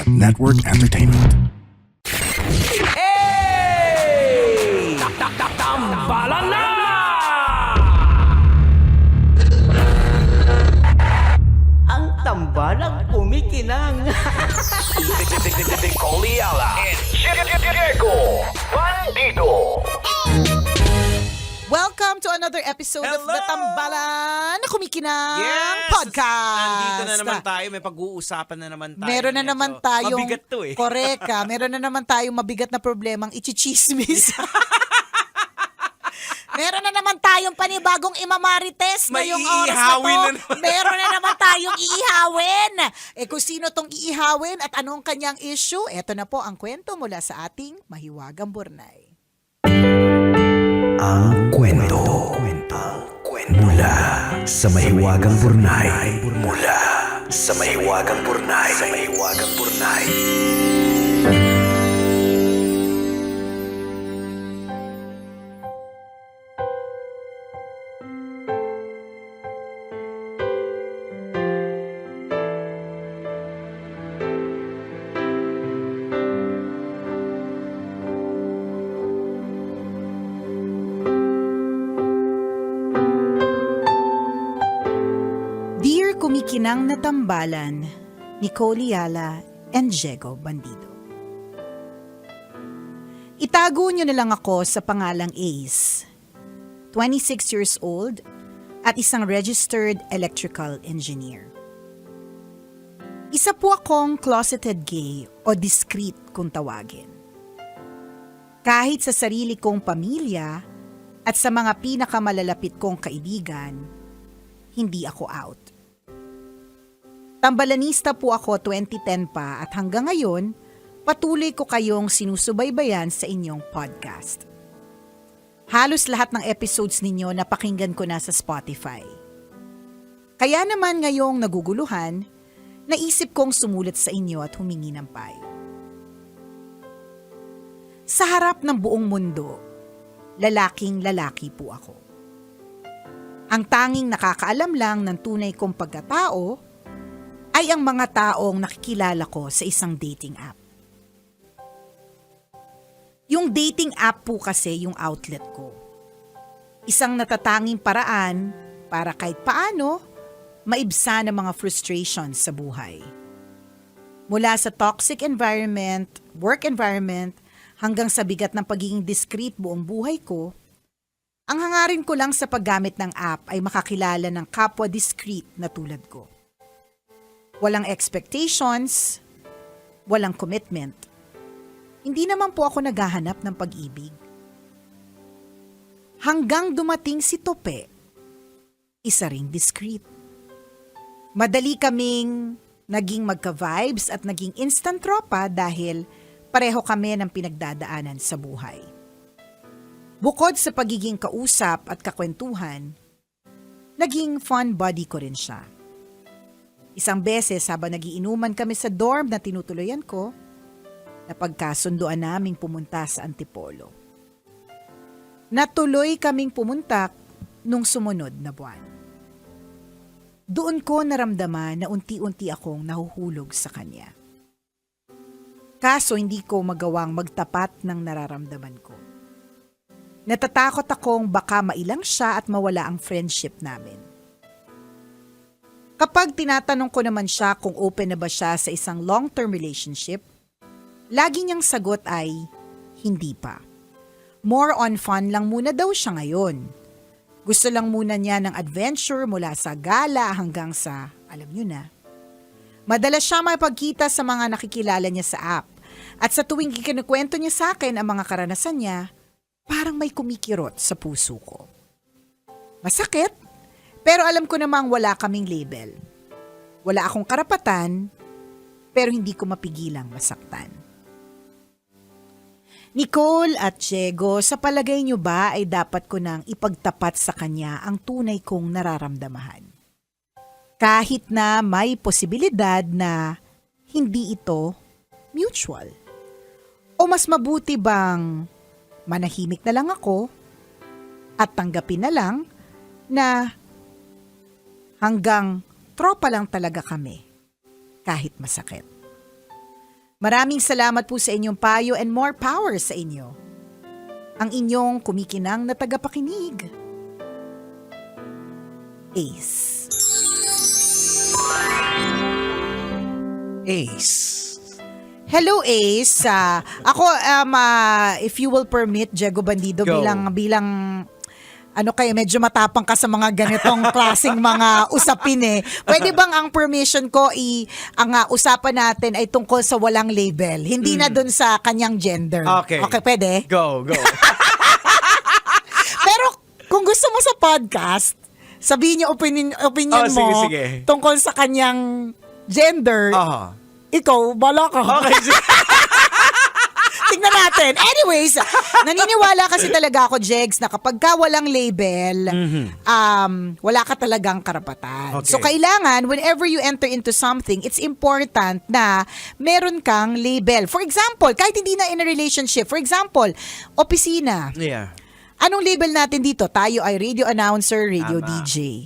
Network Entertainment. Hey! Tambalan na! Ang tambalang kumikinang. Coliala and Diego Bandido. Welcome to another episode of Hello! The Tambalan na Kumikinang Yes! Podcast. Nandito na naman tayo. May pag-uusapan na naman tayo. Meron na Medyo naman tayong... mabigat to eh. Correct ka. Meron na naman tayong mabigat na problemang ichichismis. Meron na naman tayong panibagong imamarites May ngayong oras na iihawin to. na naman. Meron na naman tayong iihawin. Kung sino tong iihawin at anong kanyang issue, eto na po ang kwento mula sa ating Mahiwagang Burnay. Ang kwento. Mula sa Mahiwagang Burnay. Mula sa Mahiwagang Burnay. Sa Mahiwagang Burnay. Dear Kumikinang na Tambalan, Nicole Yala and Diego Bandido. Itago niyo na lang ako sa pangalang Ace, 26 years old at isang registered electrical engineer. Isa po akong closeted gay o discreet kung tawagin. Kahit sa sarili kong pamilya at sa mga pinakamalalapit kong kaibigan, hindi ako out. Tambalanista po ako 2010 pa at hanggang ngayon, patuloy ko kayong sinusubaybayan sa inyong podcast. Halos lahat ng episodes ninyo napakinggan ko na sa Spotify. Kaya naman ngayong naguguluhan, naisip kong sumulat sa inyo at humingi ng payo. Sa harap ng buong mundo, lalaking lalaki po ako. Ang tanging nakakaalam lang ng tunay kong pagkatao ay ang mga taong nakikilala ko sa isang dating app. Yung dating app po kasi yung outlet ko. Isang natatanging paraan para kahit paano maibsan ang mga frustrations sa buhay. Mula sa toxic environment, work environment, hanggang sa bigat ng pagiging discreet buong buhay ko, ang hangarin ko lang sa paggamit ng app ay makakilala ng kapwa discreet na tulad ko. Walang expectations, walang commitment. Hindi naman po ako naghahanap ng pag-ibig. Hanggang dumating si Tope, isa ring discreet. Madali kaming naging magka-vibes at naging instant tropa dahil pareho kami ng pinagdadaanan sa buhay. Bukod sa pagiging kausap at kakwentuhan, naging fun buddy ko rin siya. Isang beses habang nagiinuman kami sa dorm na tinutuluyan ko, napagkasunduan naming pumunta sa Antipolo. Natuloy kaming pumunta nung sumunod na buwan. Doon ko naramdaman na unti-unti akong nahuhulog sa kanya. Kaso hindi ko magawang magtapat ng nararamdaman ko. Natatakot akong baka mailang siya at mawala ang friendship namin. Kapag tinatanong ko naman siya kung open na ba siya sa isang long-term relationship, lagi niyang sagot ay, hindi pa. More on fun lang muna daw siya ngayon. Gusto lang muna niya ng adventure mula sa gala hanggang sa, alam niyo na. Madalas siya mapagkita sa mga nakikilala niya sa app. At sa tuwing ikinukwento niya sa akin ang mga karanasan niya, parang may kumikirot sa puso ko. Masakit, pero alam ko namang wala kaming label. Wala akong karapatan, pero hindi ko mapigilang masaktan. Nicole at Diego, sa palagay niyo ba ay dapat ko nang ipagtapat sa kanya ang tunay kong nararamdamahan? Kahit na may posibilidad na hindi ito mutual. O mas mabuti bang manahimik na lang ako at tanggapin na lang na hanggang tropa lang talaga kami kahit masakit. Maraming salamat po sa inyong payo and more power sa inyo. Ang inyong kumikinang na tagapakinig. Ace. Ace. Hello Ace. Ako if you will permit, Diego Bandido, Go. bilang ano kayo, medyo matapang ka sa mga ganitong klaseng mga usapin eh. Pwede bang ang permission ko ang usapan natin ay tungkol sa walang label, hindi na dun sa kanyang gender. Okay. Okay, pwede? Go. Pero kung gusto mo sa podcast, sabihin niyo opinion mo sige. tungkol sa kanyang gender. Aha. Ikaw, bala ka. Okay, sige. Tingnan natin. Anyways, naniniwala kasi talaga ako, Jegs, na kapag ka walang label, wala ka talagang karapatan. Okay. So, kailangan, whenever you enter into something, it's important na meron kang label. For example, kahit hindi na in a relationship, for example, opisina. Yeah. Anong label natin dito? Tayo ay radio announcer, radio Tama. DJ.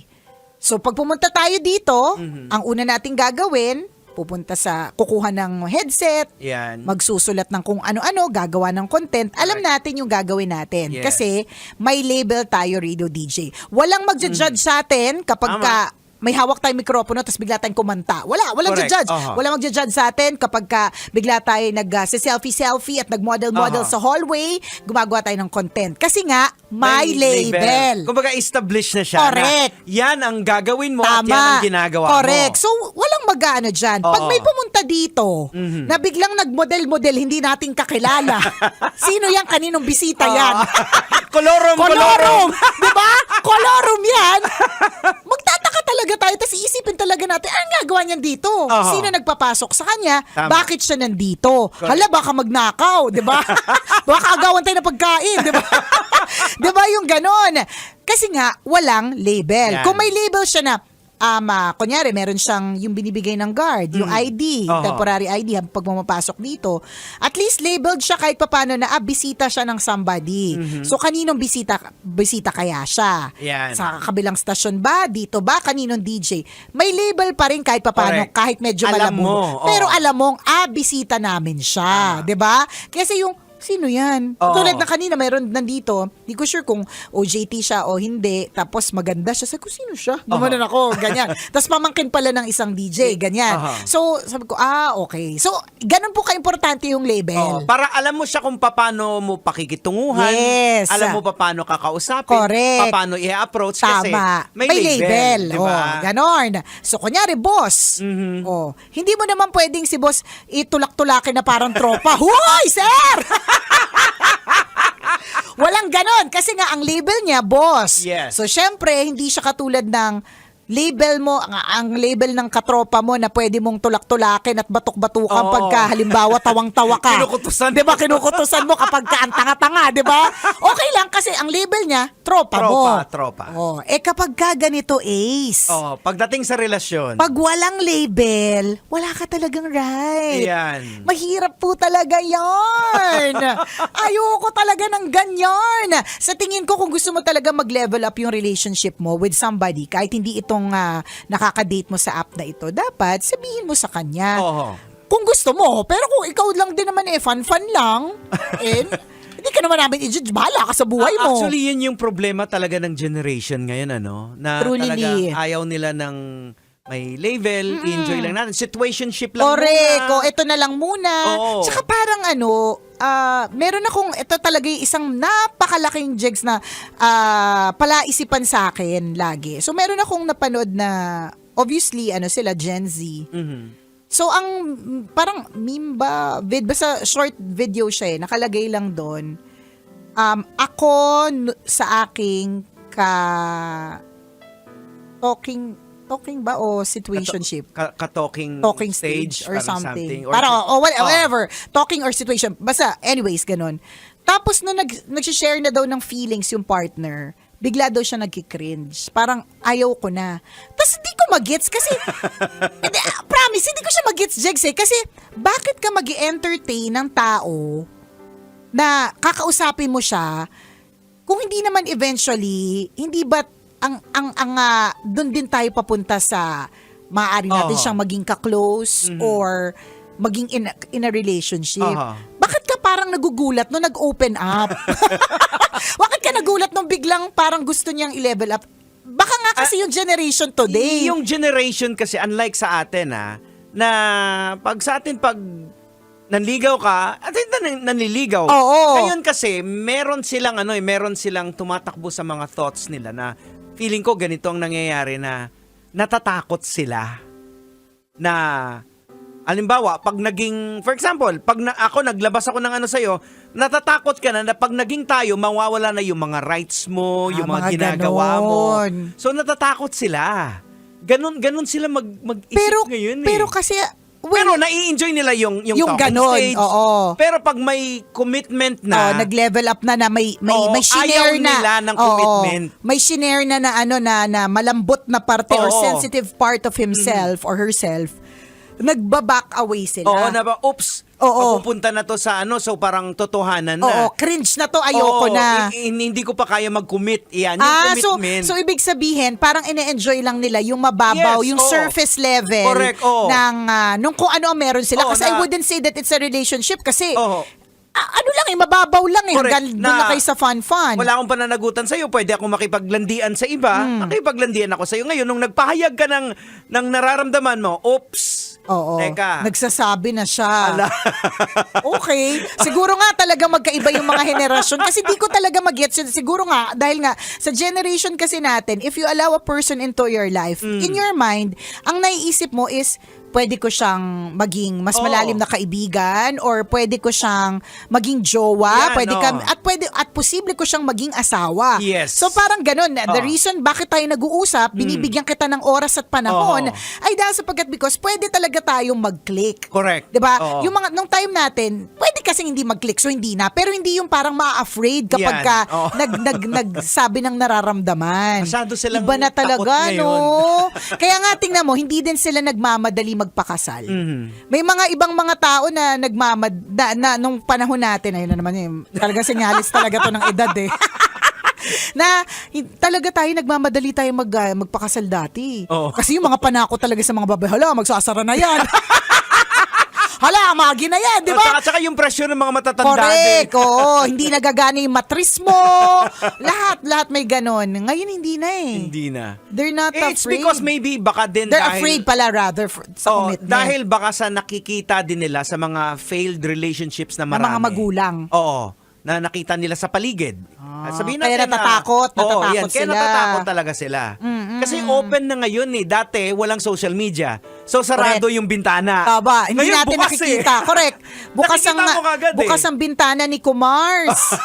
So, pag pumunta tayo dito, ang una nating gagawin, kukuha ng headset, Yan. magsusulat ng kung ano-ano, gagawa ng content, alam natin yung gagawin natin. Yes. Kasi may label tayo, radio DJ. Walang magja-judge sa atin kapag Tama. ka may hawak tayong mikropono tapos bigla tayong kumanta. Walang Correct. judge. Aha. Walang magja-judge sa atin kapag ka bigla tayo selfie at nag-model Aha. sa hallway, gumagawa tayo ng content. Kasi nga, may label. Kumbaga, established na siya. Correct. Na yan ang gagawin mo at yan ang ginagawa Correct. mo. So, walang mag-ano dyan. Pag Oo. may pumunta dito, na biglang nagmodel-model, hindi natin kakilala. Sino yan? Kaninong bisita yan? Kolorom. Diba? Kolorom yan. Magtataka talaga tayo, tapos iisipin talaga natin, anong gagawa niyan dito? Aha. Sino nagpapasok sa kanya? Tama. Bakit siya nandito? Hala, baka magnakaw, diba? Baka agawan tayo ng pagkain, diba? Diba yung ganon? Kasi nga, walang label. Yan. Kung may label siya na, kunyari, meron siyang yung binibigay ng guard, yung ID, Aha. temporary ID, pag pumapasok dito, at least labeled siya kahit papano na bisita siya ng somebody. So, kaninong bisita kaya siya? Yan. Sa kabilang stasyon ba? Dito ba? Kaninong DJ? May label pa rin kahit papano, Correct. kahit medyo Alam malabo. mo, Pero oo. alam mong, bisita namin siya. 'Di ba? Kasi yung sino yan? Oo. Tulad na kanina, mayroon nandito, di ko sure kung OJT siya o hindi, tapos maganda siya. Sabi ko, sino siya? Gumanon ako, ganyan. Tapos pamangkin pala ng isang DJ, ganyan. Aha. So, sabi ko, okay. So, ganun po ka-importante yung label. Para alam mo siya kung paano mo pakikitunguhan. Yes. Alam mo paano kakausapin. Correct. Paano i-approach. Kasi Tama. may label. Diba? Ganon. So, kunyari, boss. Hindi mo naman pwedeng si boss itulak-tulakin na parang tropa. Hoy, sir! Walang ganon. Kasi nga, ang label niya, boss. Yes. So, syempre, hindi siya katulad ng label mo, ang label ng katropa mo na pwede mong tulak-tulakin at batok-batukan Oo. pagka halimbawa tawang-tawa ka. Kinukutusan. Diba? Kinukutusan mo kapag ka ang tanga-tanga, diba? Okay lang kasi ang label niya, tropa mo. Tropa. Kapag ka ganito, Ace, Pagdating sa relasyon. pag walang label, wala ka talagang right. Yan. Mahirap po talaga yan. Ayoko talaga ng ganyan. Sa tingin ko, kung gusto mo talaga mag-level up yung relationship mo with somebody, kahit hindi itong nakaka-date mo sa app na ito, dapat sabihin mo sa kanya. Oo. Kung gusto mo. Pero kung ikaw lang din naman fun-fun lang, hindi ka naman namin i-judge. Bahala ka sa buhay mo. Actually, yun yung problema talaga ng generation ngayon, Na Truly. talaga ayaw nila ng may label, enjoy lang natin. Situationship lang Correct. muna. Ito na lang muna. Oo. Tsaka parang meron akong, ito talaga yung isang napakalaking jigs na palaisipan sa akin lagi. So, meron akong napanood na, obviously, sila Gen Z. So, ang parang meme ba, basta short video siya nakalagay lang doon. Ako sa aking talking ba o situationship? Talking Stage or parang something. or- Parang, whatever. Talking or situation. Basta, anyways, ganun. Tapos, nung nag-share na daw ng feelings yung partner, bigla daw siya nagki-cringe. Parang, ayaw ko na. Tapos, hindi ko mag-gets kasi, promise, hindi ko siya mag-gets, Jegs, Kasi, bakit ka mag-entertain ng tao na kakausapin mo siya kung hindi naman eventually, hindi ba doon din tayo papunta sa maaari natin Oo. siyang maging ka-close or maging in a relationship. Aha. Bakit ka parang nagugulat nung nag-open up? Bakit ka nagulat nung biglang parang gusto niyang i-level up? Baka nga kasi yung generation today. Yung generation kasi, unlike sa atin na pag sa atin, pag nanligaw ka, at hindi nanliligaw. Oo. Ngayon kasi, meron silang tumatakbo sa mga thoughts nila na feeling ko ganito ang nangyayari na natatakot sila na halimbawa, pag naging, for example, pag naglabas ako ng sa'yo, natatakot ka na pag naging tayo, mawawala na yung mga rights mo, yung mga ginagawa mo. ganon. So, natatakot sila. Ganon sila mag-isip Pero, ngayon pero kasi, pero nai-enjoy nila yung yung talking ganon, stage. oo. Pero pag may commitment na, nag-level up na may Oo, shinare ayaw na. nila ng Oo, commitment. may shinare na na malambot na parte or Oo. sensitive part of himself or herself. Nagba-back away sila. oo, na ba, oops, Oo. mapupunta na to sa so parang totohanan na. Oo, cringe na to, ayoko Oo, na. hindi ko pa kaya mag-commit. Yan, yung commitment. So ibig sabihin, parang ine-enjoy lang nila yung mababaw, Yes, yung oo. surface level Correct, oo. ng nung kung ano ang meron sila. Oo, Kasi I na- wouldn't say that it's a relationship kasi Oo. ano lang mababaw lang Correct, hanggang doon na kayo sa fun-fun. Wala akong pananagutan sa'yo, pwede akong makipaglandian sa iba, makipaglandian ako sa'yo. Ngayon, nung nagpahayag ka ng nararamdaman mo, oops, Oo. teka. Nagsasabi na siya. Okay. Siguro nga talaga magkaiba yung mga henerasyon kasi di ko talaga mag-gets yun. Siguro nga, dahil nga, sa generation kasi natin, if you allow a person into your life, in your mind, ang naiisip mo is, pwede ko siyang maging mas Oo. malalim na kaibigan or pwede ko siyang maging jowa, Yan, at posible ko siyang maging asawa. Yes. So parang ganun, the Oo. reason bakit tayo nag-uusap, binibigyan kita ng oras at panahon, Oo. ay dahil sapagkat because pwede talaga tayong mag-click. Correct. 'Di ba? Oo. Yung mga nung time natin, pwede kasing hindi mag-click so hindi na, pero hindi yung parang ma-afraid kapag Yan. ka Oo. nagsabi ng nararamdaman. Masyado silang Iba na takot talaga, ngayon. no? Kaya nga tingnan mo, hindi din sila nagmamadali magpakasal. May mga ibang mga tao na na nung panahon natin, ayun na naman talaga senyalis talaga to ng edad na talaga tayo nagmamadali tayo magpakasal dati. Oo. Kasi yung mga panako talaga sa mga babae, hala, magsasara na yan. Hala, magi na yan, di ba? Tsaka yung pressure ng mga matatanda Correct, din. oo. Hindi nagagana yung matris mo. lahat may ganon. Ngayon hindi na Hindi na. They're not It's afraid. because maybe baka din They're dahil... afraid pala rather sa commitment. Dahil baka sa nakikita din nila sa mga failed relationships na ng marami. mga magulang. Oo. Na nakita nila sa paligid. Sabihin kaya natin natatakot kaya sila. natatakot talaga sila. Kasi open na ngayon Dati, walang social media. So, sarado Correct. yung bintana. Taba, hindi Ngayon, natin bukas nakikita. Correct. Nakikita mo kagad bukas ang bintana ni Kumars.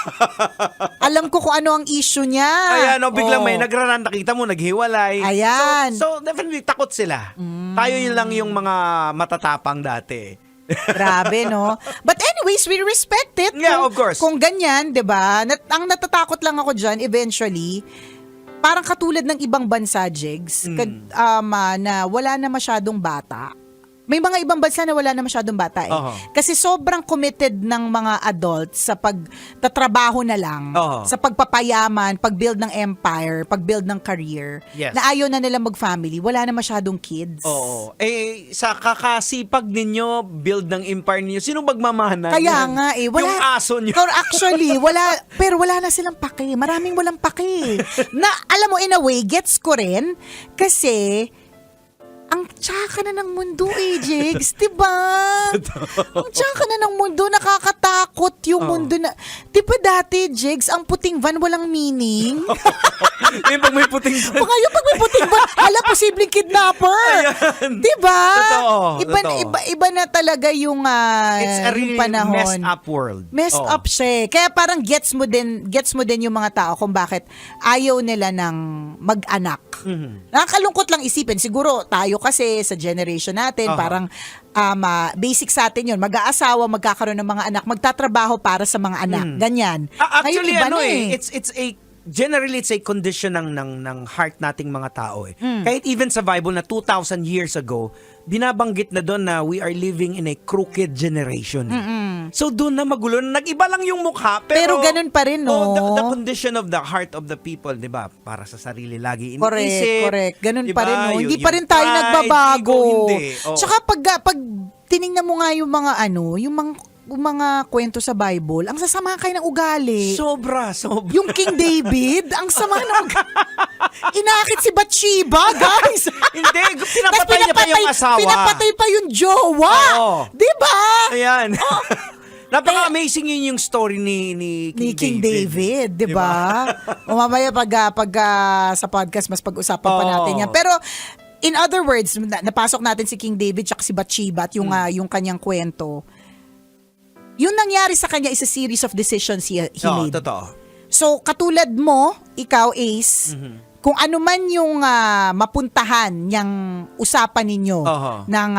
Alam ko kung ano ang issue niya. Ayan, biglang may Oo. nagraran, nakita mo, naghiwalay. Ayan. So definitely, takot sila. Tayo yun lang yung mga matatapang dati. Grabe, no? But anyways, we respect it. Yeah, of course. Kung ganyan, di ba? Ang natatakot lang ako dyan, eventually, parang katulad ng ibang bansa, Jigs, na wala na masyadong bata. May mga ibang bansa na wala na masyadong bata Oo. Kasi sobrang committed ng mga adults sa pagtatrabaho na lang, Oo. sa pagpapayaman, pag-build ng empire, pag-build ng career, Yes. na ayaw na nila mag-family, wala na masyadong kids. Oo. Sa kakasipag ninyo, build ng empire ninyo, sino magmamana? Kaya nga wala. Yung aso nyo. Actually, pero wala na silang pake. Maraming walang pake. Na, alam mo, in a way, gets ko rin, kasi, ang tsaka na ng mundo Jigs, diba? Ang tsaka na ng mundo, nakakatakot yung mundo na, diba dati, Jigs, ang puting van walang meaning? Yung pag may puting Ngayon pag may puting van, hala, posibleng kidnapper. Ayan. Diba? Totoo. Iba na talaga yung, It's a really yung panahon. messed up world. Messed Oo. up siya. Kaya parang gets mo din yung mga tao kung bakit ayaw nila ng mag-anak. Nakakalungkot lang isipin. Siguro tayo kasi sa generation natin, Aha. parang basic sa atin yun. Mag-aasawa, magkakaroon ng mga anak, magtatrabaho para sa mga anak. Ganyan. Actually, Ngayon, iba na generally it's a condition ng heart nating mga tao Kahit even sa Bible na 2,000 years ago, binabanggit na doon na we are living in a crooked generation. So doon na magulo. Nag-iba lang yung mukha, Pero ganun pa rin, no? the condition of the heart of the people, di ba? Para sa sarili lagi iniisip. Correct. Ganun di pa ba? rin, no? Hindi Yung pa rin tayo pride, nagbabago. ego, hindi. Oo. Tsaka pag tiningnan mo nga yung mga yung mga kwento sa Bible, ang sasama kayo ng ugali. Sobra. Yung King David, ang sama ng inakit si Bathsheba, guys. Hindi, Tas pinapatay niya pa yung asawa. Pinapatay pa yung jowa. Oo. Diba? Ayan. Napaka-amazing yun yung story ni King David, 'di ba? O mamaya pag sa podcast mas pag-usapan pa natin 'yan. Pero in other words, napasok natin si King David at si Bathsheba at yung kanyang kwento. Yung nangyari sa kanya is a series of decisions he made. Totoo. So katulad mo, ikaw Ace, kung ano man yung mapuntahan niyang usapan ninyo ng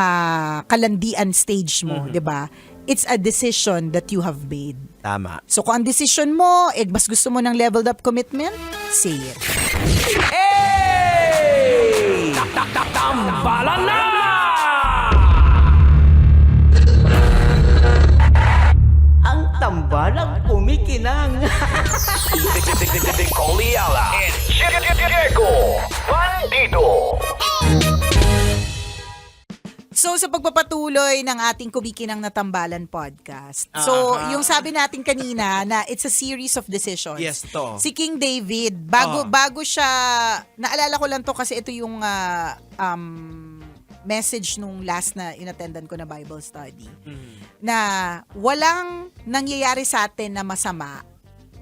kalandian stage mo, 'di ba? It's a decision that you have made. Tama. So kung ang decision mo, mas gusto mo ng leveled up commitment, say it. Hey! Tambalan na! Ang tambalang kumikinang. Coliala and Diego Bandido. So sa pagpapatuloy ng ating Kumikinang na Tambalan podcast. So yung sabi natin kanina na it's a series of decisions. Yes, to. Si King David, bago siya, naalala ko lang to kasi ito yung message nung last na inattendan ko na Bible study. Na walang nangyayari sa atin na masama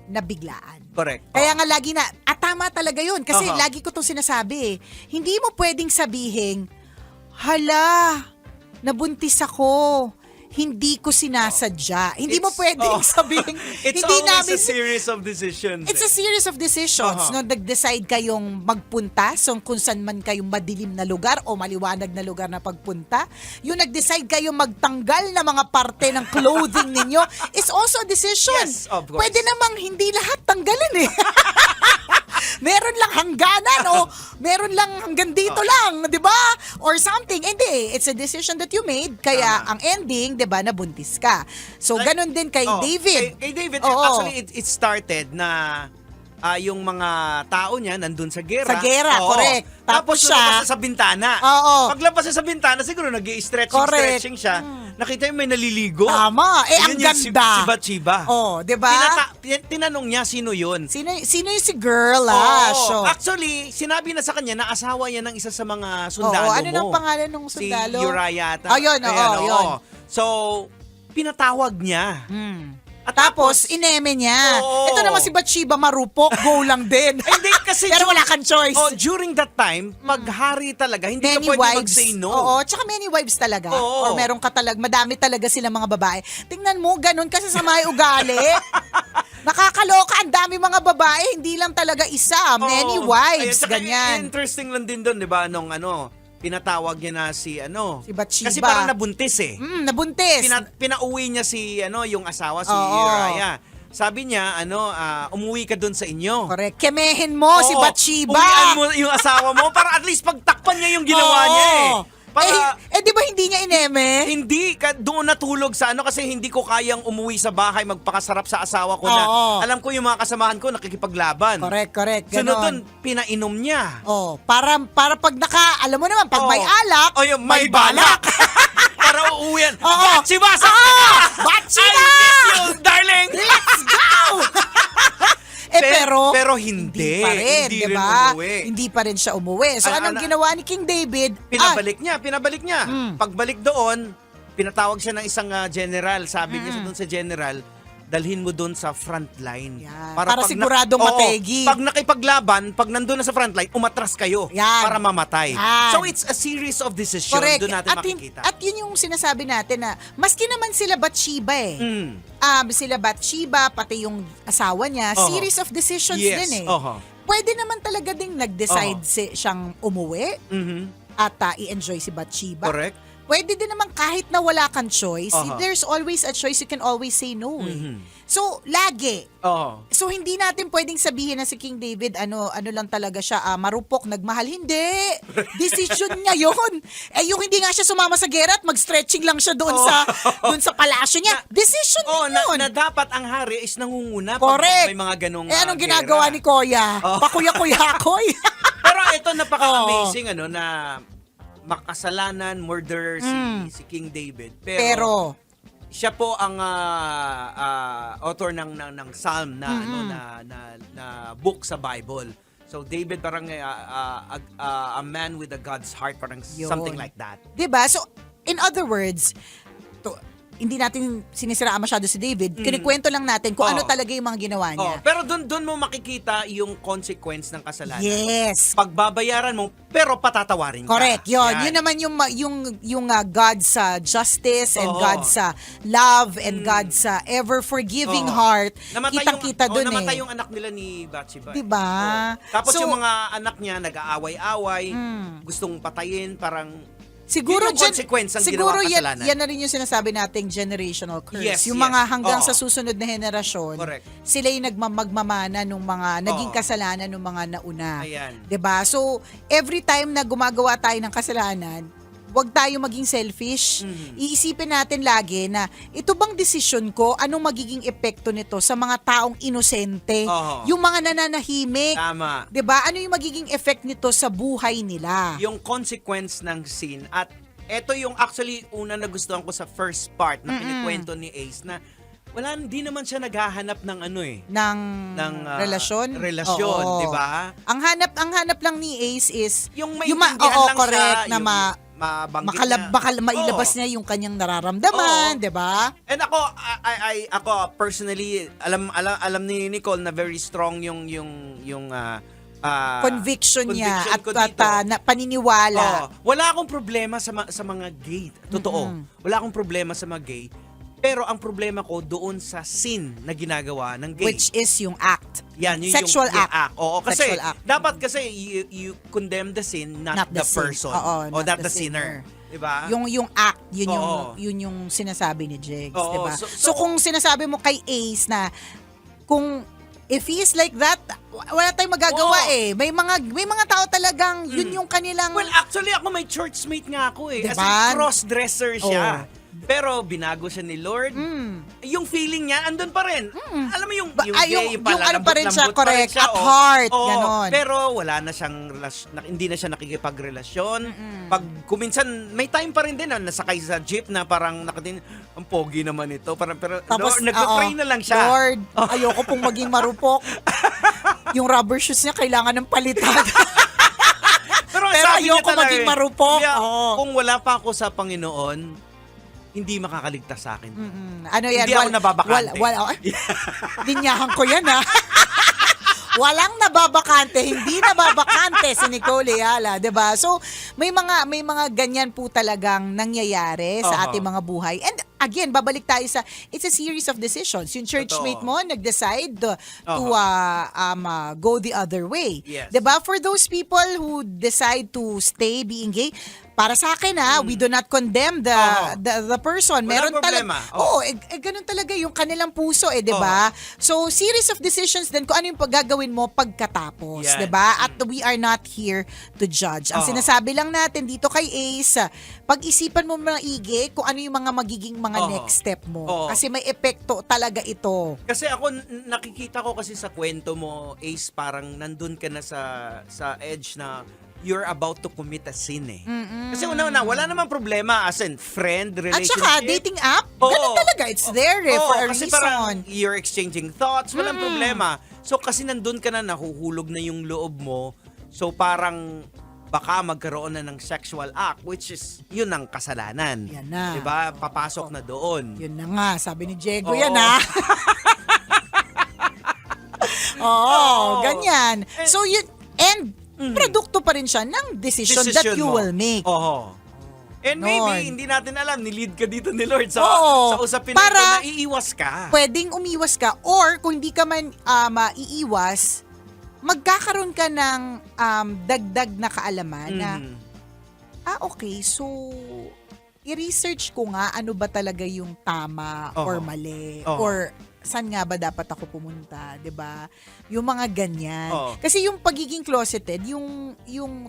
na biglaan. Correct. Kaya nga lagi tama talaga yun. Kasi Uh-huh. lagi ko itong sinasabi Hindi mo pwedeng sabihin, hala, nabuntis ako. Hindi ko sinasadya. Hindi mo pwedeng sabihin. It's hindi always a series of decisions. It's a series of decisions. Uh-huh. No, nag-decide kayong magpunta so kung saan man kayong madilim na lugar o maliwanag na lugar na pagpunta. Yung nag-decide kayong magtanggal na mga parte ng clothing ninyo is also a decision. Yes, of course. Pwede namang hindi lahat tanggalin eh. Meron lang hangganan o meron lang hanggang dito lang, 'di ba? Or something. Hindi, it's a decision that you made kaya ang ending, 'di ba, nabuntis ka. So ganun din kay David. Kay David, Oo. actually it started na yung mga tao niya nandun sa gera. Sa gera, correct. Tapos siya, lumabas siya sa bintana. Oo. Paglabas siya sa bintana, siguro Correct. stretching siya. Nakita yung may naliligo. Tama. Ang Yun yung ganda. Si Bathsheba. Oh, 'di ba? Tinanong niya sino yun. Sino yung si girl Oo. So, Actually, sinabi na sa kanya na asawa yan ng isa sa mga sundalo ano mo. nang pangalan ng sundalo? Si Uriah ata. Ayun, Ayan, yun. So, pinatawag niya. At Tapos, ineme niya. Oo. Ito naman si Bathsheba marupok, go lang din. Hindi kasi Pero wala kang choice. during that time, maghari talaga. Hindi Many ka pwede wives. mag-say no. Oo, tsaka many wives talaga. Oo. Or meron ka talaga, madami talaga silang mga babae. Tingnan mo, ganun kasi sa may ugali. Nakakaloka, ang dami mga babae, hindi lang talaga isa. Many Oo. wives, Tsaka ganyan. Interesting lang din doon, di ba? Nung pinatawag niya na si Si Bathsheba. Kasi parang nabuntis eh. Nabuntis. Pinauwi niya si yung asawa, si Oo. Uriah. Sabi niya, umuwi ka doon sa inyo. Correct. Kemehin mo si Oo, Bathsheba. Uwian mo yung asawa mo para at least pagtakpan niya yung ginawa niya eh. Para, di ba hindi niya ineme? hindi, doon natulog sa kasi hindi ko kayang umuwi sa bahay, magpakasarap sa asawa ko na. Oo. Alam ko yung mga kasamahan ko nakikipaglaban. Correct. Sunod doon, Ganon. pinainom niya. Oh, para pag alam mo naman, pag may alak, yung may balak. Para uuwian. Oo. Bathsheba, sa Bathsheba! I miss you, darling! Let's go! pero hindi. pa rin, Hindi di rin ba? umuwi. Hindi pa rin siya umuwi. So, anong Ano- ginawa ni King David? Pinabalik niya. Pagbalik doon, pinatawag siya ng isang general. Sabi niya doon sa general, dalhin mo doon sa front line. Yan. Para pag siguradong mategi. Pag nakipaglaban, pag nandun na sa front line, umatras kayo Yan. para mamatay. Yan. So it's a series of decisions. Correct. Doon natin At makikita. at yun yung sinasabi natin na, maski naman sila Bathsheba Mm. sila Bathsheba, pati yung asawa niya, Oho. series of decisions Yes. din eh. Oho. Pwede naman talaga ding nag-decide siyang umuwi Mhm. at i-enjoy si Bathsheba. Correct. Pwede din naman kahit na wala kang choice, Aha. there's always a choice, you can always say no eh. Mhm. So, lagi. Oo. So, hindi natin pwedeng sabihin na si King David, ano lang talaga siya, marupok, nagmahal. Hindi. Decision niya yun. Yung hindi nga siya sumama sa gera at mag-stretching lang siya doon sa palasyo niya. Decision Oh, din yun. na dapat ang hari is nangunguna Correct. pag may mga ganong anong gera. ginagawa ni Koya? Oh. Pakuya-kuya-koy. Pero ito napaka-amazing na makasalanan, murderer si King David. Pero, Siya po ang author ng Psalm na book sa Bible. So David parang a man with a God's heart, parang Yun. something like that. 'di ba? So, in other words, hindi natin sinisiraan masyado si David. Kinikwento lang natin kung ano talaga yung mga ginawa niya. Pero doon mo makikita yung consequence ng kasalanan. Yes. Pagbabayaran mo, pero patatawarin ka. Correct. Yun. Yan. Yun naman yung God's justice and Oo. God's love and God's ever-forgiving heart. Kitang-kita dun namatay yung anak nila ni Bathsheba. Diba? Oo. Tapos So, yung mga anak niya nag-aaway-away, gustong patayin, parang Siguro yun yung consequence ng siguro ginawang kasalanan. yan na rin yung sinasabi nating generational curse. Yes, yung yes. mga hanggang Oo. sa susunod na henerasyon, Correct. sila yung nagmamagmamana nung mga naging Oo. kasalanan ng mga nauna. Ayan. 'Di ba? So, every time na gumagawa tayo ng kasalanan, huwag tayo maging selfish. Iisipin natin lagi na ito bang desisyon ko, anong magiging epekto nito sa mga taong inosente, Oo. yung mga nananahimik. Tama. 'Di ba? Ano yung magiging effect nito sa buhay nila? Yung consequence ng sin. At eto yung actually una nagustuhan ko sa first part na kinikwento ni Ace na hindi naman siya naghahanap ng ng relasyon. Relasyon, Oo. 'di ba? Ang hanap lang ni Ace is Yung oo, maintindihan lang correct, siya, na mabanggit niya. mailabas Oo. niya yung kanyang nararamdaman, Oo. 'di ba? And ako personally alam ni Nicole na very strong yung Conviction niya at ko dito. paniniwala. Wala akong problema sa mga gay. Totoo. Wala akong problema sa mga gay. Pero ang problema ko doon sa sin na ginagawa ng gay. Which is yung act. Yan, yun Sexual yung act. Oo, kasi Sexual act. dapat kasi you condemn the sin, not the sin. person. Oo, or not the sinner. Diba? Yung act, Oo. yun yung sinasabi ni Jigs, Oo, 'di ba? so- So kung sinasabi mo kay Ace na kung if he is like that, wala tayong magagawa Oo. May mga tao talagang yun yung kanilang Well, actually ako may churchmate nga ako Diba? As in, cross-dresser siya. Pero binago siya ni Lord. Yung feeling niya andun pa rin. Alam mo yung gay, yung ano pa rin siya, lambot pa rin correct, siya, at heart, Oo. ganon. Pero wala na siyang hindi na siya nakikipagrelasyon. Pag kuminsan may time pa rin din na nasakay sa jeep na parang nakatin, ang pogi naman ito. Pero Tapos, nagpa-pray na lang siya. Lord, ayoko pong maging marupok. Yung rubber shoes niya kailangan ng palitan. Pero Pero sabi niya ayoko talaga maging marupok. Yeah, Oo. kung wala pa ako sa Panginoon, hindi makakaligtas sa akin. Ano yan? Hindi ako nababakante. Linyahan ko yan, ha? Walang nababakante, hindi nababakante si Nicole Ayala, 'di ba? So, may mga ganyan po talagang nangyayari sa Oo. ating mga buhay. And again, babalik tayo sa it's a series of decisions. Yung churchmate mo nag-decide to go the other way. Yes. 'Di ba? For those people who decide to stay being gay, para sa akin we do not condemn the person. Walang problema. Oo, ganun talaga yung kanilang puso 'di ba? So, series of decisions din kung ano yung gagawin mo pagkatapos, Yan. 'di ba? At we are not here to judge. Ang sinasabi lang natin dito kay Ace, pag-isipan mo maigi kung ano yung mga magiging mga next step mo. Oo. Kasi may epekto talaga ito. Kasi ako nakikita ko kasi sa kwento mo, Ace, parang nandun ka na sa edge na you're about to commit a sin Kasi una-una, wala namang problema as in friend, At relationship. saka, dating app, Oo. ganun talaga. It's there for a kasi parang reason. you're exchanging thoughts, walang problema. So kasi nandun ka na, nahuhulog na yung loob mo. So parang baka magkaroon na ng sexual act, which is yun ang kasalanan. Yan na. Diba? Papasok na doon. Yun na nga, sabi ni Diego, Oo. yan Oo, ganyan. So yun, and produkto pa rin siya ng decision that you mo. will make. Oo. And Noon. maybe, hindi natin alam, nilid ka dito ni Lord sa Oo. usapin Para na iiwas ka. Pwedeng umiwas ka or kung hindi ka man maiiwas, magkakaroon ka ng dagdag na kaalaman na, okay, so i-research ko nga ano ba talaga yung tama Oo. or mali Oo. or saan nga ba dapat ako pumunta, 'di ba? Yung mga ganyan. Oo. Kasi yung pagiging closeted, yung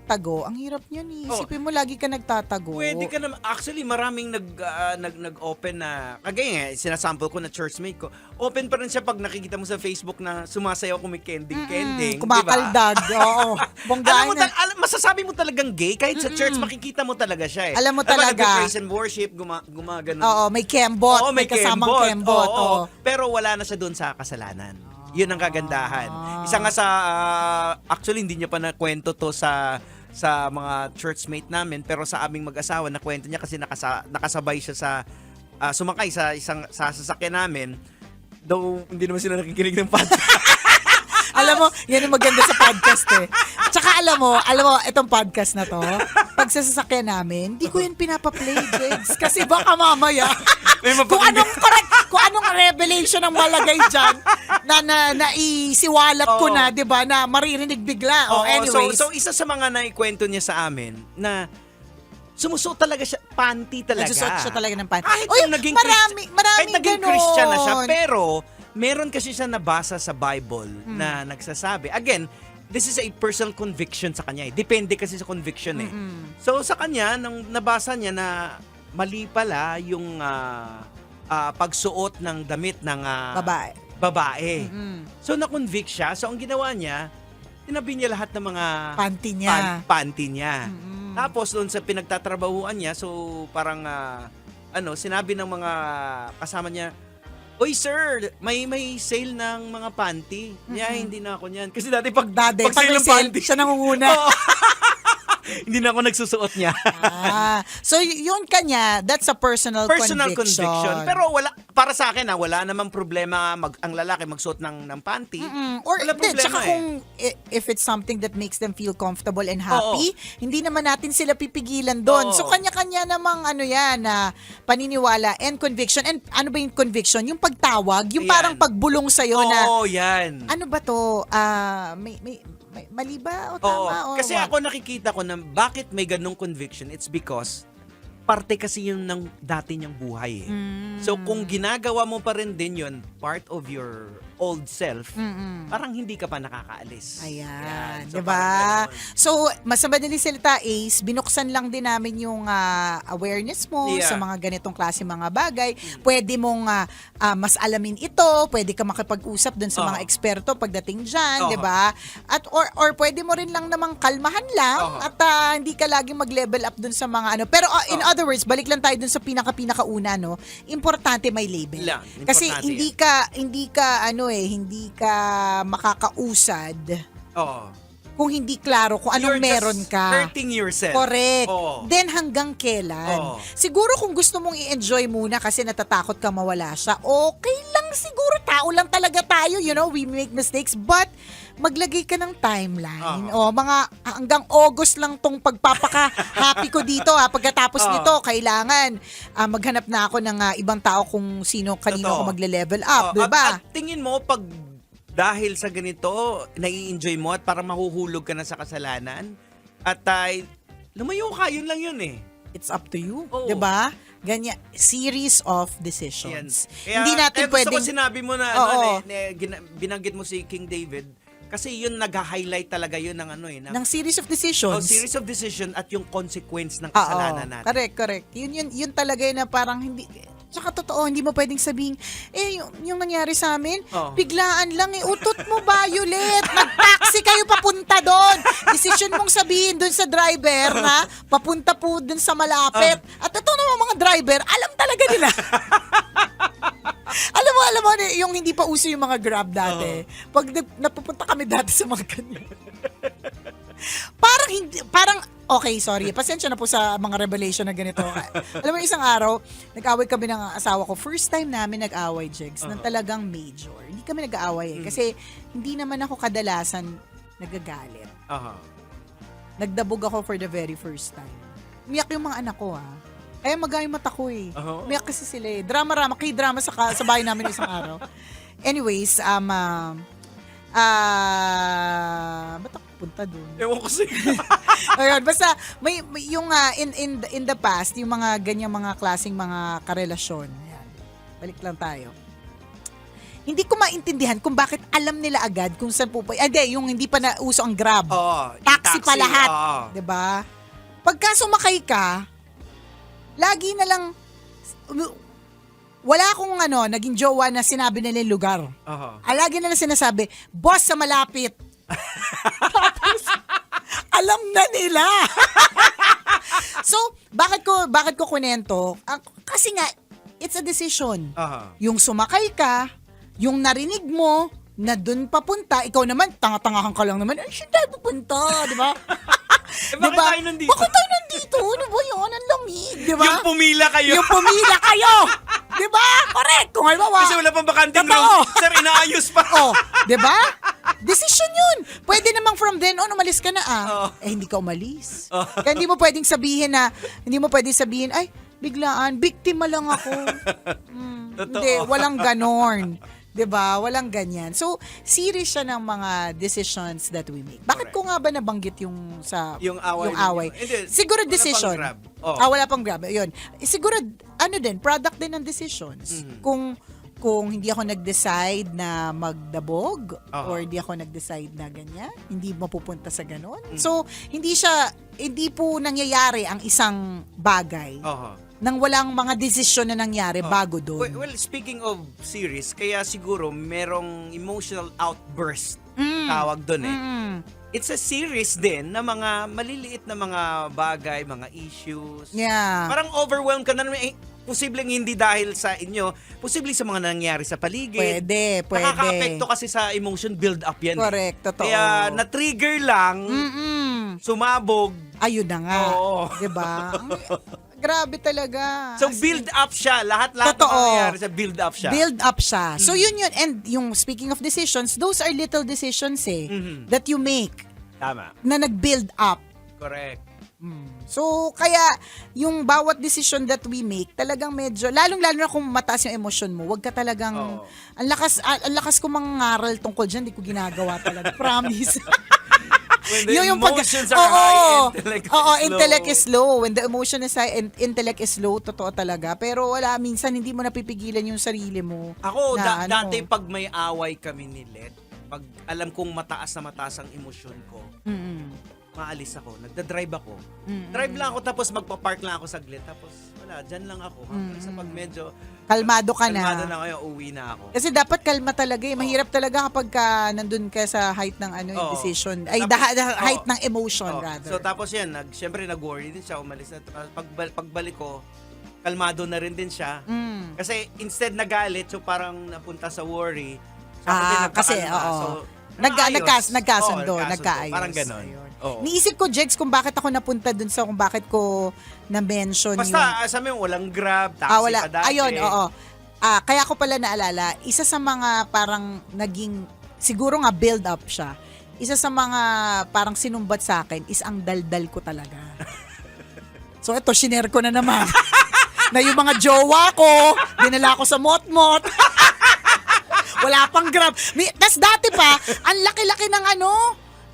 tago, ang hirap niyan eh. Oo. Isipin mo lagi ka nagtatago. Pwede ka naman. Actually, maraming nag-open na, kagaya nga, sinasample ko na churchmate ko. Open pa rin siya pag nakikita mo sa Facebook na sumasayaw kumikending-kending. Kumakaldag. Oo. Bonggaan na. Masasabi mo talagang gay. Kahit sa church, makikita mo talaga siya eh. Alam mo Diba, talaga. nag-praise and worship, gumagano. Oo, may kembot. Oo, may kasamang kembot. Oo. Oo. Pero wala na siya doon sa kasalanan. Yun ang kagandahan. Isa nga sa, actually, hindi niya pa nakwento to sa mga churchmate namin, pero sa aming mag-asawa, nakwento niya kasi nakasabay siya sa, sumakay sa sasakyan namin. Though, hindi naman sila nakikinig ng podcast. Alam mo, yan yung maganda sa podcast eh. Tsaka alam mo, itong podcast na to, pag sa sasakyan namin, hindi ko yan pinapaplay, Jegs. Kasi baka mamaya, kung anong revelation ang malagay dyan, na isiwalat ko na, di ba, na maririnig bigla. Oo, Anyways. so isa sa mga naikwento niya sa amin, na sumusuot talaga siya, panty talaga. Nagsusot siya talaga ng panty. Kahit Uy, yung naging maraming kahit naging ganon. Christian na siya, pero meron kasi siya nabasa sa Bible na nagsasabi. Again, this is a personal conviction sa kanya. Depende kasi sa conviction eh. So sa kanya, nung nabasa niya na mali pala yung pagsuot ng damit ng babae. So na-convict siya. So ang ginawa niya, tinabi niya lahat ng mga Panty niya. panty niya. Tapos doon sa pinagtatrabahuan niya, so parang sinabi ng mga kasama niya, "Oy sir, may sale ng mga panty." Niya, hindi na ako niyan. Kasi dati pag Pag sale may ng sale, panty, siya nangunguna. Oo. Hindi na ako nagsusuot niya. So yun kanya, that's a personal conviction. Pero wala, para sa akin wala namang problema ang lalaki magsuot ng panty. Or Wala hindi, problema tsaka kung if it's something that makes them feel comfortable and happy, hindi naman natin sila pipigilan doon. Oo. So kanya-kanya namang na paniniwala and conviction. And ano ba yung conviction? Yung pagtawag, yung Ayan. parang pagbulong sa'yo na, Oo, yan. ano ba to? May mali ba o Oo. tama? O Kasi what? ako nakikita ko na bakit may ganong conviction, it's because parte kasi yun ng dati niyang buhay eh. So kung ginagawa mo pa rin din yun, part of your old self, parang hindi ka pa nakakaalis. Ayan, So, 'di ba? parang ganun. So, mas madaling salita is binuksan lang din namin yung awareness mo Yeah. sa mga ganitong klase mga bagay. Pwede mong mas alamin ito, pwede ka makipag-usap dun sa mga eksperto pagdating diyan, 'di ba? At or pwede mo rin lang namang kalmahan lang at hindi ka laging mag-level up dun sa mga Pero in other words, balik lang tayo dun sa pinakauna no. Importante may label. Lang, Kasi importante hindi ka makakausad Oo. kung hindi klaro kung anong You're just meron ka. hurting yourself. Correct. Oo. Then hanggang kailan? Oo. Siguro kung gusto mong i-enjoy muna kasi natatakot ka mawala siya, okay lang siguro. Tao lang talaga tayo, we make mistakes. But maglagay ka ng timeline. Mga hanggang August lang tong pagpapaka-happy ko dito. Pagkatapos nito, kailangan maghanap na ako ng ibang tao kung kanino ako magle-level up. Diba? At tingin mo, pag dahil sa ganito, nai-enjoy mo at parang mahuhulog ka na sa kasalanan, at lumayo ka, yun lang yun eh. It's up to you. Oo. 'Di ba? Ganyan, series of decisions. Kaya, Hindi natin gusto pwedeng ko sinabi mo na, Oo. binanggit mo si King David, kasi yun nag-highlight talaga yun ng ng series of decisions. series of decision at yung consequence ng Oo. kasalanan natin. Correct. Yun talaga na parang hindi. Tsaka totoo, hindi mo pwedeng sabihin, yung nangyari sa amin, biglaan lang utot mo, Violet. Nag-taxi kayo papunta doon. Decision mong sabihin doon sa driver na papunta po doon sa malapit. At ito naman mga driver, alam talaga nila. Alam mo, yung hindi pa uso yung mga Grab dati. Pag napupunta kami dati sa mga ganyan. Okay, sorry. Pasensya na po sa mga revelation na ganito. Alam mo, isang araw, nag-away kami ng asawa ko. First time namin nag-away, Jigs, ng talagang major. Hindi kami nag-away kasi hindi naman ako kadalasan nagagalit. Nagdabog ako for the very first time. Umiyak yung mga anak ko, Kaya magay mata ko eh. Umiyak kasi sila eh. Drama-rama, K-drama sa bahay namin isang araw. Anyways, ba't ako punta doon? Ewan ko sa'yo. Ayun, basta may yung in the past, yung mga ganyang mga klaseng mga karelasyon. Ayan. Balik lang tayo. hindi ko maintindihan kung bakit alam nila agad kung saan yung hindi pa nauso ang Grab. Oo. Taxi pa lahat. Oo. 'Di ba? Pagka sumakay ka, lagi na lang wala akong naging jowa na sinabi nila yung lugar. Oo. Lagi na lang sinasabi, boss sa malapit. Tapos, alam na nila. So, bakit ko kunento? Kasi nga, it's a decision. Aha. Yung sumakay ka, yung narinig mo, na dun papunta, ikaw naman, tanga-tangahan ka lang naman, ay, saan tayo pupunta, di ba? Bakit tayo nandito? Bakit tayo nandito? Ano ba yun? Ang lamig, di ba? Yung pumila kayo. Yung pumila kayo! Di ba? Correct! Kung halimbawa, Kasi wala pang bakanting Totoo. room. Sir, inaayos pa. oh, di ba? Decision yun. Pwede namang from then on, umalis ka na Oh. hindi ka umalis. Oh. Kaya hindi mo pwedeng sabihin, ay, biglaan, biktima lang ako. Totoo. Hindi, walang ganon. 'Di ba? Walang ganyan. So, series siya ng mga decisions that we make. Bakit ko nga ba nabanggit yung Yung away ninyo? Hindi, Siguro wala decision. pang Grab. Oh. Wala pang Grab. Ayun. Siguro, product din ng decisions. Kung hindi ako nag-decide na magdabog or hindi ako nag-decide na ganyan, hindi mapupunta sa ganon. So, hindi po nangyayari ang isang bagay nang walang mga desisyon na nangyari bago doon. Well, speaking of series, kaya siguro merong emotional outburst tawag doon eh. It's a series din na mga maliliit na mga bagay, mga issues. Yeah. Parang overwhelmed ka na naman. Posibleng hindi dahil sa inyo, posibleng sa mga nangyari sa paligid. Pwede. Nakaka-apekto kasi sa emotion build-up yan. Correct, totoo. Kaya na-trigger lang, sumabog. Ayun na nga. Oo. 'Di ba? Grabe talaga. So As in, build up siya. Lahat-lahat ng Totoo. nangyayari sa build up siya. Build up siya. So yun. And yung speaking of decisions, those are little decisions that you make Tama. na nag-build up. Correct. So, kaya yung bawat decision that we make, talagang medyo, lalong-lalo na kung mataas yung emosyon mo, wag ka talagang, ang lakas ko mangaral tungkol dyan, di ko ginagawa talaga. Promise. When the Yung emotions are high, intellect is low. When the emotion is high and intellect is low, totoo talaga. Pero minsan hindi mo napipigilan yung sarili mo. Ako, na, dati pag may away kami ni Let, pag alam kong mataas na mataas ang emosyon ko, maalis ako. Nagda-drive ako. Drive lang ako tapos magpa-park lang ako saglit. Tapos wala, dyan lang ako. Hanggang sa pag medyo kalmado ka na. kalmado na kayo, uwi na ako. Kasi dapat kalma talaga eh. Mahirap talaga kapag nandun ka sa height ng yung decision. Ay, Tapos, height ng emotion Oh. rather. So tapos yan, syempre nag-worry din siya, umalis na. Pagbalik ko, kalmado na rin din siya. Kasi instead nagalit, so parang napunta sa worry. So ako din kasi, nagpakalma. oo. So, Nagkasundo, Oo, nagkaayos. Parang ganon. Ayun. Oo. Niisip ko, Jegs, kung bakit ako napunta dun sa kung bakit ko na-mention Basta, sa amin, walang Grab, taxi wala. pa dati. Ayun, oo. Kaya ko pala naalala, isa sa mga parang naging, siguro nga build up siya, isa sa mga parang sinumbat sa akin is ang daldal ko talaga. So ito, shinare ko na naman. Na yung mga jowa ko, dinala ko sa mot-mot. Wala pang Grab. Tas dati pa, ang laki-laki ng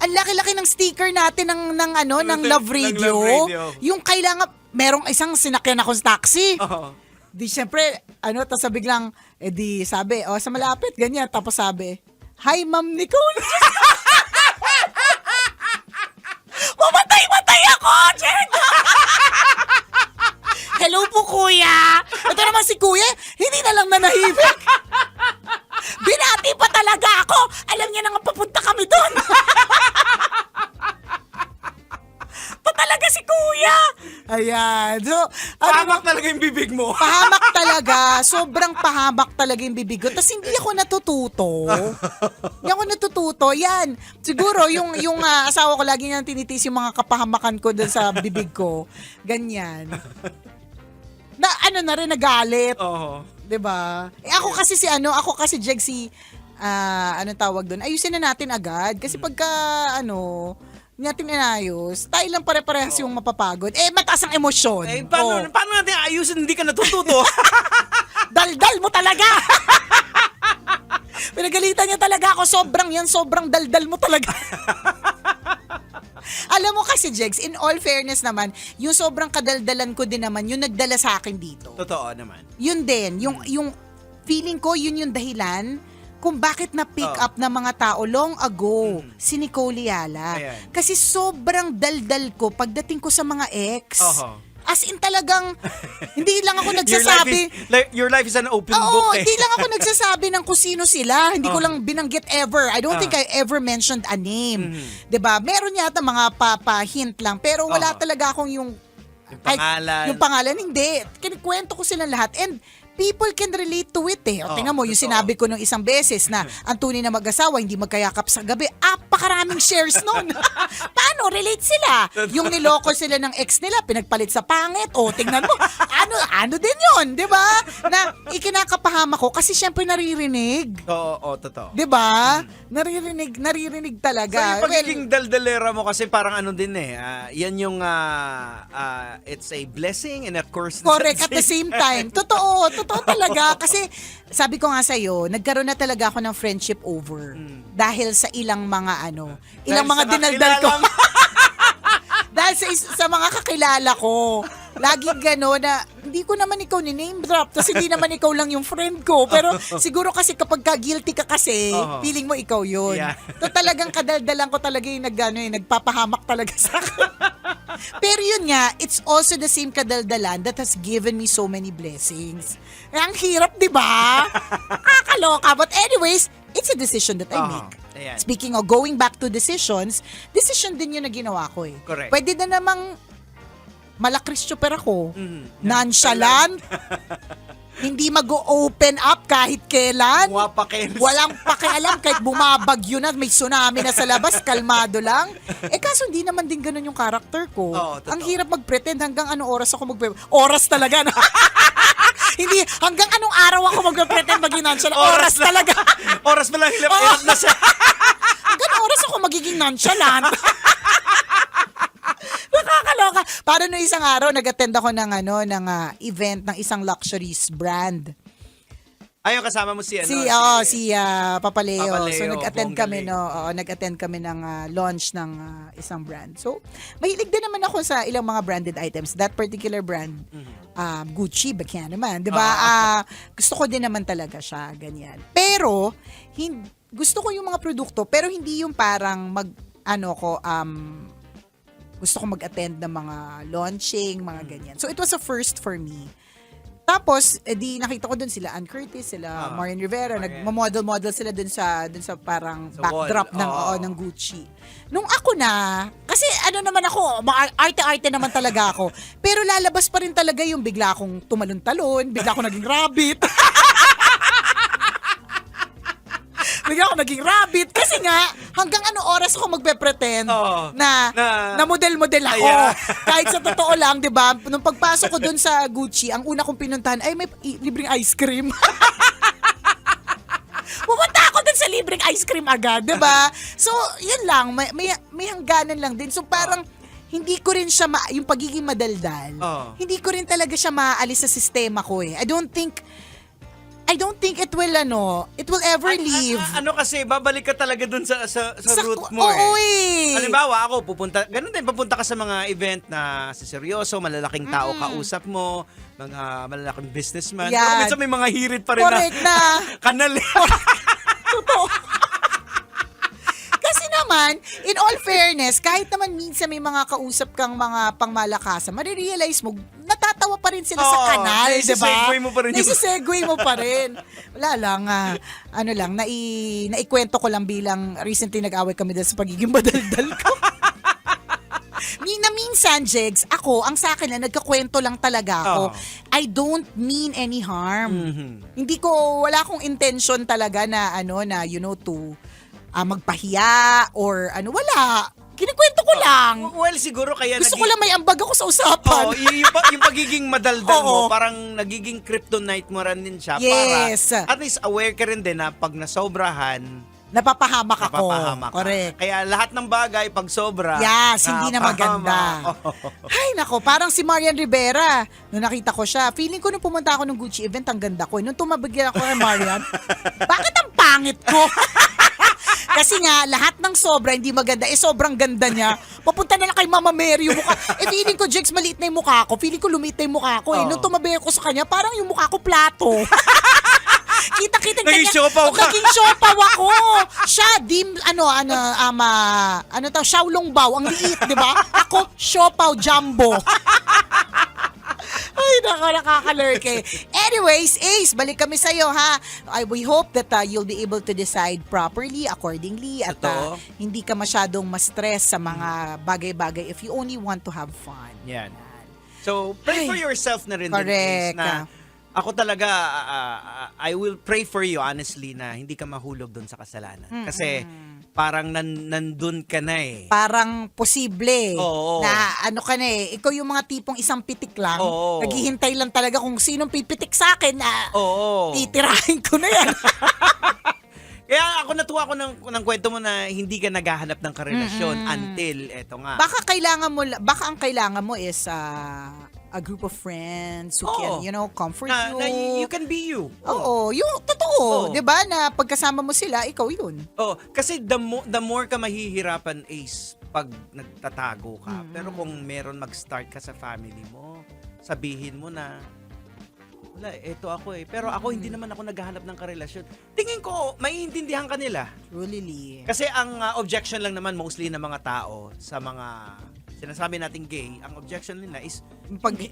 ang laki-laki ng sticker natin ng Love Radio. Love Radio. Yung kailangan, merong isang sinakyan ako sa taxi. Oo. Di syempre, tapos biglang, di sabi, sa malapit, ganyan. Tapos sabi, hi, Ma'am Nicole. Mamatay ako, Jen! Hello po, kuya. Ito naman si kuya, hindi na lang nanahimik. Binati pa talaga ako. Alam niya na nga papunta kami doon. Pa talaga si kuya. Ayan. So, Pahamak talaga yung bibig mo. pahamak talaga. Sobrang pahamak talaga yung bibig ko. Tapos hindi ako natututo. Hindi ako natututo. Yan. Siguro yung asawa ko lagi niyang tinitis yung mga kapahamakan ko doon sa bibig ko. Ganyan. Na na rin nagalit. Oo. 'Di ba? Ako kasi Jeg anong tawag doon? Ayusin na natin agad kasi pagka natin inayos, tayo lang pare-parehas yung mapapagod. Mataas ang emosyon. Paano natin ayusin hindi ka natututo? Daldal mo talaga. Pinagalitan niya talaga ako. Sobrang daldal mo talaga. Alam mo kasi, Jegs, in all fairness naman, yung sobrang kadaldalan ko din naman, yung nagdala sa akin dito. Totoo naman. Yun din, yung feeling ko, yun yung dahilan kung bakit na-pick up ng mga tao long ago si Nicole Yala. Ayan. Kasi sobrang daldal ko pagdating ko sa mga ex. Oho. As in talagang, hindi lang ako nagsasabi. Your life is an open Oo, book eh. hindi lang ako nagsasabi ng kung sino sila. Hindi ko lang binanggit ever. I don't think I ever mentioned a name. 'Di ba? Meron yata mga hint lang. Pero wala talaga akong yung pangalan. Yung pangalan, hindi. Kinikwento ko silang lahat. And people can relate to it eh. O, tingnan mo, yung totoo. sinabi ko nung isang beses na ang tunay na mag-asawa, hindi magkayakap sa gabi. Apakaraming shares nun. Paano? Relate sila. Yung niloko sila ng ex nila, pinagpalit sa pangit. O, tingnan mo. Ano din yun, di ba? Na ikinakapahama ko kasi syempre naririnig. Oo, totoo. Di ba? Naririnig So talaga. yung pagiging daldalera mo kasi parang ano din eh. Yan yung it's a blessing and of course Correct, at the same time. Totoo talaga. Kasi sabi ko nga sa'yo, nagkaroon na talaga ako ng friendship over. Dahil sa ilang mga ilang mga dinaldal ko. Dahil sa mga kakilala ko. Laging gano'n na, hindi ko naman ikaw ni-name drop, tapos hindi naman ikaw lang yung friend ko. Pero siguro kasi kapag guilty ka kasi, feeling mo ikaw yun. Yeah. So talagang kadaldalan ko talaga yung nagpapahamak talaga sa akin. Pero yun nga, it's also the same kadaldalan that has given me so many blessings. Ang hirap, di ba? Kakaloka. But anyways, it's a decision that I make. Ayan. Speaking of going back to decision din yun na ginawa ko eh. Correct. Pwede na namang malakristyuper ako. Nonchalant. Hindi mag-open up kahit kailan. Walang pakialam kahit bumabagyo na, may tsunami na sa labas, kalmado lang. Kaso hindi naman din ganun yung character ko. Totoo. Ang hirap mag-pretend hanggang anong oras ako Oras talaga. No? Hindi, hanggang anong araw ako mag-pretend maging nonchalant. Oras talaga. Oras pa lang hilap na siya. Hanggang oras ako magiging nonchalant. Nakakaloka. Para no isang araw, nag-attend ako ng event ng isang luxuries brand. Ayun, kasama mo si Papaleo. Papaleo, So nag-attend kami Bonggaling. nag-attend kami ng launch ng isang brand. So mahilig din naman ako sa ilang mga branded items. That particular brand, Gucci, bakya naman, 'di ba? Gusto ko din naman talaga siya, ganyan. Pero gusto ko yung mga produkto, pero hindi yung parang gusto ko mag-attend ng mga launching, mga ganyan. So, it was a first for me. Tapos, di nakita ko dun sila Ann Curtis, sila Marian Rivera, nagmo-model sila dun sa parang Sa backdrop wall. ng Gucci. Nung ako na, kasi naman ako, arte-arte naman talaga ako. Pero lalabas pa rin talaga yung bigla akong tumalon-talon, bigla akong naging rabbit. Bigla ako naging rabbit kasi nga hanggang oras ako magpe-pretend na model-model ako. Kahit sa totoo lang, 'di ba? Nung pagpasok ko doon sa Gucci, ang una kong pinuntahan ay may libreng ice cream. Pumunta ako doon sa libreng ice cream agad, 'di ba? So, 'yun lang, may hangganan lang din. So parang hindi ko rin siya yung pagiging madaldal. Hindi ko rin talaga siya maaalis sa sistema ko eh. I don't think it will ever leave. Kasi babalik ka talaga dun sa root mo Oo eh. Halimbawa ako, pupunta ka sa mga event na seryoso, malalaking tao kausap mo, mga malalaking businessman. Yan. Pero minsan may mga hirit pa rin Correct na. kanal. Totoo. Kasi naman, in all fairness, kahit naman minsan may mga kausap kang mga pangmalakasan, marirealize mo, natatawa pa rin sila sa kanal, di ba? Naisesegue mo pa rin. Naisesegue mo pa rin. Wala lang, naikwento ko lang bilang recently nag-away kami dahil sa pagiging madaldal ko. Minsan, Jegs, ang sa akin na nagkakwento lang talaga ako. I don't mean any harm. Wala akong intention talaga na, to magpahiya or wala. Kinikwento ko lang. Well, siguro kaya Gusto ko lang may ambag ako sa usapan. yung pagiging madaldal mo, parang nagiging kryptonite mo rin din siya. Yes. Para at least aware ka rin din na pag nasobrahan, Napapahamak ako. napapahamak ka. Correct. Kaya lahat ng bagay, pag sobra, Yes, hindi na maganda. Ay, nako, parang si Marian Rivera. Nung nakita ko siya, feeling ko nung pumunta ako ng Gucci event, ang ganda ko. Nung tumabagyan ako kay Marian, bakit ang pangit ko? Kasi nga, lahat ng sobra hindi maganda. Sobrang ganda niya. Papunta na lang kay Mama Mary yung mukha. Feeling ko, Jex, maliit na yung mukha ko. Feeling ko lumiit na yung mukha ko. Nung tumabi ako sa kanya, parang yung mukha ko plato. Kita-kita Naging siopaw ka. Naging siopaw ako. Siya, Xiaolong Bao, ang liit, di ba? Ako, siopaw jumbo. Ay, nakakalurke. Anyways, Ace, balik kami sa'yo, ha? We hope that you'll be able to decide properly, accordingly, at Totoo. hindi ka masyadong ma-stress sa mga bagay-bagay if you only want to have fun. Yan. So, pray Ay, for yourself na rin din, correct. Ace, na ako talaga, I will pray for you, honestly, na hindi ka mahulog doon sa kasalanan. Kasi, parang nandun ka na eh. Parang posible Oo. na ka na eh. Ikaw yung mga tipong isang pitik lang. Oo. Naghihintay lang talaga kung sinong pipitik sa akin na Oo. titirahin ko na yan. Kaya ako natuwa ko ng kwento mo na hindi ka naghahanap ng karelasyon until eto nga. Baka ang kailangan mo is a group of friends who Oo. can, comfort na you. you can be you. Oo, yung totoo, Oo. 'di ba? Na pagkasama mo sila, ikaw 'yun. Oh, kasi the more ka mahihirapan, Ace, pag nagtatago ka. Pero kung meron mag-start ka sa family mo, sabihin mo na wala, eto ako eh. Pero ako hindi naman ako naghahanap ng karelasyon. Tingin ko, maiintindihan ka nila. Truly. Kasi ang objection lang naman mostly ng mga tao sa mga sinasabi nating gay, ang objection nila is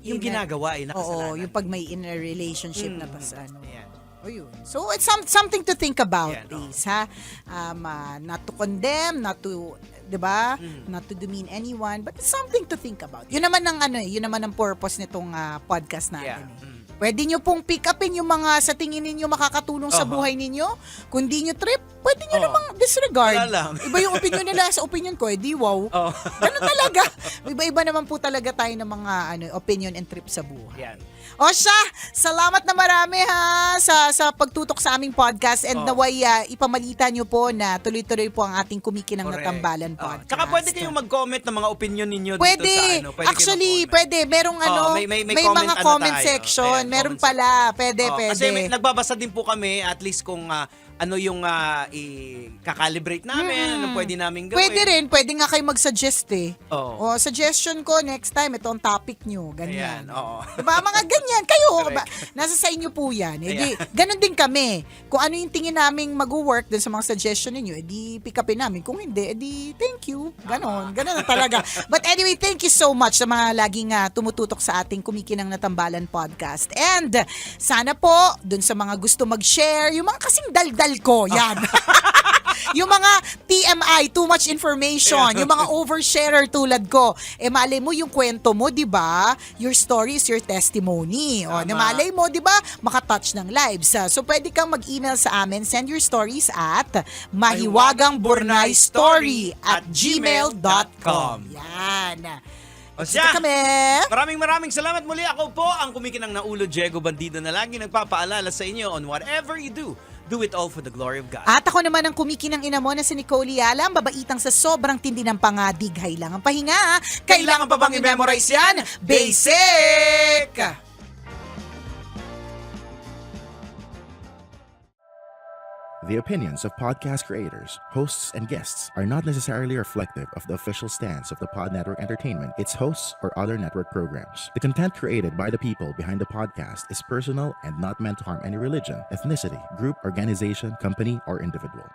yung ginagawa ay nakasalanan. Oo, yung pag may in a relationship na pas Ayan. O yun. So it's something to think about, Yan, oo. Ace, ha? Not to condemn, not to, 'di ba? Not to demean anyone, but it's something to think about. Yun naman ang purpose nitong podcast natin. Yeah. Pwede nyo pong pick upin yung mga sa tingin ninyo makakatulong sa buhay ninyo. Kung di nyo trip, pwede nyo namang disregard. Wala lang. Iba yung opinion nila sa opinion ko, di wow. Oh. Ganun talaga. Iba-iba naman po talaga tayo ng mga opinion and trip sa buhay. Yan. O siya, salamat na marami ha sa pagtutok sa aming podcast and naway ipamalita nyo po na tuloy-tuloy po ang ating Kumikinang na Correct. Tambalan podcast. Tsaka pwede kayong mag-comment ng mga opinion ninyo Pwede. dito sa Pwede Actually, kayo mag-comment. pwede. Merong may may comment mga ano comment tayo. section. Ayan, Meron comment pala. Pwede, pwede. Kasi nagbabasa din po kami at least kung ano yung i-calibrate namin, ano pwede namin gawin. Pwede rin. Pwede nga kayo mag-suggest eh. Oo. O, suggestion ko next time, ito ang topic nyo. Ganyan. Ayan, oo. Diba? Mga ganyan. Kayo, Correct. nasa sa inyo po yan. Eh, di, Ayan. ganun din kami. Kung ano yung tingin naming mag-work dun sa mga suggestion ninyo, edi pick upin namin. Kung hindi, edi thank you. Ganon. Ganon na talaga. But anyway, thank you so much sa mga laging tumututok sa ating Kumikinang na Tambalan podcast. And sana po, dun sa mga gusto mag-share, yung mga kasing daldal ko, yan. Yung mga TMI, too much information, yung mga oversharer tulad ko, malay mo yung kwento mo, di ba? Your story is your testimony. O, malay mo, di ba? Makatouch ng lives. So, pwede kang mag-email sa amin. Send your stories at mahiwagangburnaystory@gmail.com. Yan. O Basta siya, kami. maraming salamat muli. Ako po ang Kumikinang na Ulo, Diego Bandido, na lagi nagpapaalala sa inyo on whatever you do it all for the glory of God. At ako naman ang Kumikinang ina mo na si Nicole Yala, ang babaitang sa sobrang tindi ng pangadig. Kailangan pahinga. Kailangan pa bang i-memorize yan? Basic! The opinions of podcast creators, hosts, and guests are not necessarily reflective of the official stance of the Pod Network Entertainment, its hosts, or other network programs. The content created by the people behind the podcast is personal and not meant to harm any religion, ethnicity, group, organization, company, or individual.